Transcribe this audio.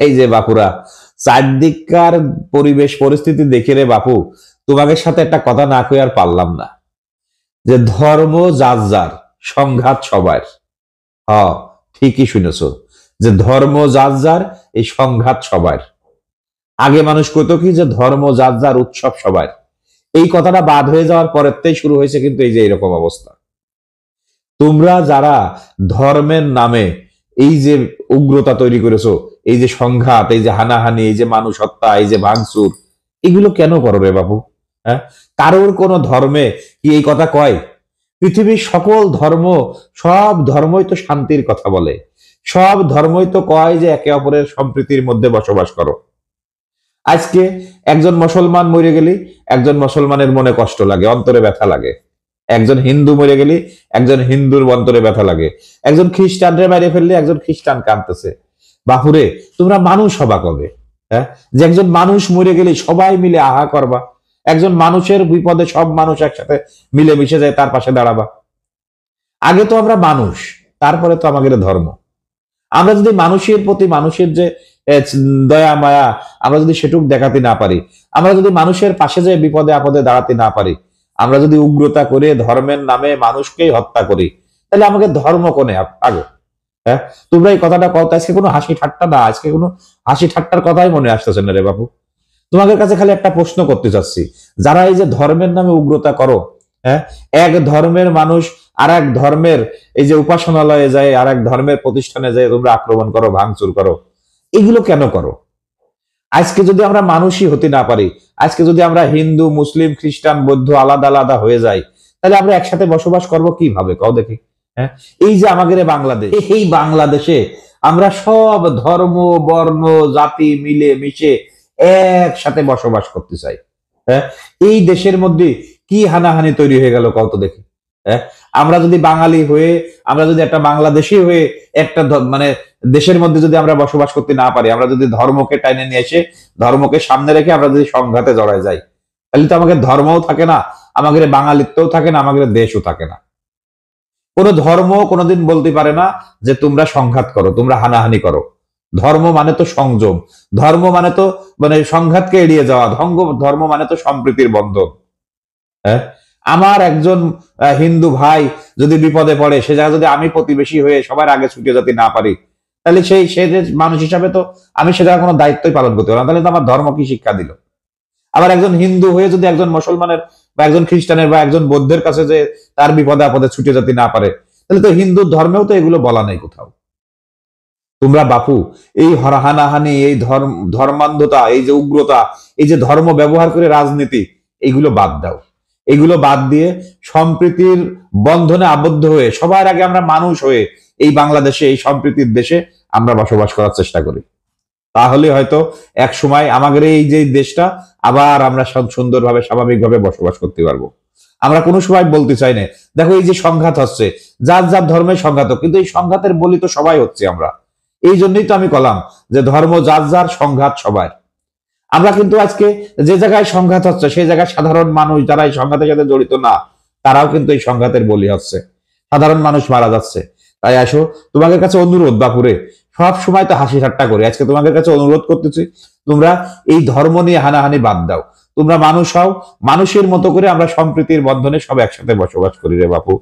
এই যে বাপুরা, চারদিককার পরিবেশ পরিস্থিতি দেখে রে বাপু, তোমাদের সাথে একটা কথা না কই আর পারলাম না। যে ধর্ম যার যার, সংঘাত সবার। হ, ঠিকই শুনেছ, যে ধর্ম যার যার, এই সংঘাত সবার। আগে মানুষ কইতো কি যে ধর্ম যার যার, উৎসব সবার। এই কথাটা বাদ হয়ে যাওয়ার পরেতেই শুরু হয়েছে কিন্তু এই যে এরকম অবস্থা। তোমরা যারা ধর্মের নামে এই যে উগ্রতা তৈরি করেছো, এই যে সংঘাত, এই যে হানাহানি, এই যে মানুষ হত্যা, এই যে ভাঙচুর, এগুলো কেন করো রে বাবু? হ্যাঁ, কারোর কোন ধর্মে কি এই কথা কয়? পৃথিবীর সকল ধর্ম, সব ধর্মই তো শান্তির কথা বলে। সব ধর্মই তো কয় যে একে অপরের সম্প্রীতির মধ্যে বসবাস করো। আজকে একজন মুসলমান মরে গেলে একজন মুসলমানের মনে কষ্ট লাগে, অন্তরে ব্যথা লাগে। একজন হিন্দু মরে গেলে একজন হিন্দুর অন্তরে ব্যথা লাগে। একজন খ্রিস্টানরে বাইরে ফেললে একজন খ্রিস্টান কাঁদতেছে। বাপুরে, তোমরা মানুষ হবা কবে? হ্যাঁ, যে একজন মানুষ মরে গেলে সবাই মিলে আহা করবা। একজন মানুষের বিপদে সব মানুষ একসাথে মিলে মিশে যায়, তার পাশে দাঁড়াবা। আগে তো আমরা মানুষ, তারপরে তো আমাদের ধর্ম। আমরা যদি মানুষের প্রতি মানুষের যে দয়া মায়া, আমরা যদি সেটুক দেখাতে না পারি, আমরা যদি মানুষের পাশে যে বিপদে আপদে দাঁড়াতে না পারি, আমরা যদি উগ্রতা করে ধর্মের নামে মানুষকেই হত্যা করি, তাহলে আমাকে ধর্ম কোনে আগে? হ্যাঁ, তোমরা এই কথাটা কও, আজকে কোনো হাসি ঠাট্টা না, আজকে কোনো হাসি ঠাট্টার কথাই মনে আসতেছে না রে বাবু। তোমাদের কাছে খালি একটা প্রশ্ন করতে চাচ্ছি, যারা এই যে ধর্মের নামে উগ্রতা করো, হ্যাঁ, এক ধর্মের মানুষ আর এক ধর্মের এই যে উপাসনালয়ে যায়, আর এক ধর্মের প্রতিষ্ঠানে যায় তোমরা আক্রমণ করো, ভাঙচুর করো, এগুলো কেন করো? আজকে যদি আমরা মানুষই হতে না পারি, আজকে যদি আমরা হিন্দু মুসলিম খ্রিস্টান বৌদ্ধ আলাদা আলাদা হয়ে যাই, তাহলে আমরা একসাথে বসবাস করব কিভাবে কও দেখি? হ্যাঁ, এই যে আমাদের বাংলাদেশ, এই বাংলাদেশে আমরা সব ধর্ম বর্ণ জাতি মিলে মিশে একসাথে বসবাস করতে চাই। হ্যাঁ, এই দেশের মধ্যে কি হানাহানি তৈরি হয়ে গেল কত দেখি? হ্যাঁ, আমরা যদি বাঙালি হয়ে, আমরা যদি একটা বাংলাদেশি হয়ে একটা মানে দেশের মধ্যে যদি আমরা বসবাস করতে না পারি, আমরা যদি ধর্মকে টাইনে নিয়ে এসে ধর্মকে সামনে রেখে আমরা যদি সংঘাতে জড়ায় যাই, তাহলে তো আমাদের ধর্মও থাকে না, আমাদের বাঙালিত্বও থাকে না, আমাদের দেশও থাকে না। কোন ধর্ম কোনোদিন বলতে পারে না যে তোমরা সংঘাত করো, তোমরা হানাহানি করো। ধর্ম মানে তো সংযম, ধর্ম মানে তো মানে সংঘাতকে এড়িয়ে যাওয়া, ধর্ম মানে তো সম্প্রীতির বন্ধন। হ্যাঁ, আমার একজন হিন্দু ভাই যদি বিপদে পড়ে, সে জায়গায় যদি আমি প্রতিবেশী হয়ে সবার আগে ছুটে যেতে না পারি, তাহলে সে যে মানুষ হিসাবে তো আমি সে জায়গায় কোনো দায়িত্বই পালন করতে পারলাম, তাহলে তো আমার ধর্ম কি শিক্ষা দিল? আবার একজন হিন্দু হয়ে যদি একজন মুসলমানের বা একজন খ্রিস্টানের বা একজন বৌদ্ধের কাছে যে তার বিপদে আপদে ছুটে যেতে না পারে, তাহলে তো হিন্দু ধর্মেও তো এগুলো বলা নেই কোথাও। তোমরা বাপু, এই হানাহানি, এই ধর্মান্ধতা, এই যে উগ্রতা, এই যে ধর্ম ব্যবহার করে রাজনীতি, এগুলো বাদ দাও। এগুলো বাদ দিয়ে সম্প্রীতির বন্ধনে আবদ্ধ হয়ে সবার আগে আমরা মানুষ হয়ে এই বাংলাদেশে, এই সম্প্রীতির দেশে আমরা বসবাস করার চেষ্টা করি। তাহলে হয়তো এক সময় আমাদের এই যে দেশটা আবার আমরা সুন্দরভাবে স্বাভাবিকভাবে বসবাস করতে পারবো। আমরা কোনো সময় বলতে চাই না, দেখো এই যে সংঘাত হচ্ছে, যার যার ধর্মের সংঘাত, কিন্তু এই সংঘাতের বলি তো সবাই হচ্ছে আমরা। এই জন্যই তো আমি বললাম যে ধর্ম যার যার, সংঘাত সবার। আমরা কিন্তু আজকে যে জায়গায় সংঘাত হচ্ছে, সেই জায়গায় সাধারণ মানুষ যারা এই সংঘাতের সাথে জড়িত না, তারাও কিন্তু এই সংঘাতের বলি হচ্ছে, সাধারণ মানুষ মারা যাচ্ছে। তাই আসো, তোমাদের কাছে অনুরোধ বাপুরে, সব সময় তো হাসি ঠাট্টা করি, আজকে তোমাদের কাছে অনুরোধ করতেছি, তোমরা এই ধর্ম নিয়ে হানাহানি বাদ দাও। তোমরা মানুষ হও, মানুষের মতো করে আমরা সম্প্রীতির বন্ধনে সব একসাথে বসবাস করি রে বাপু।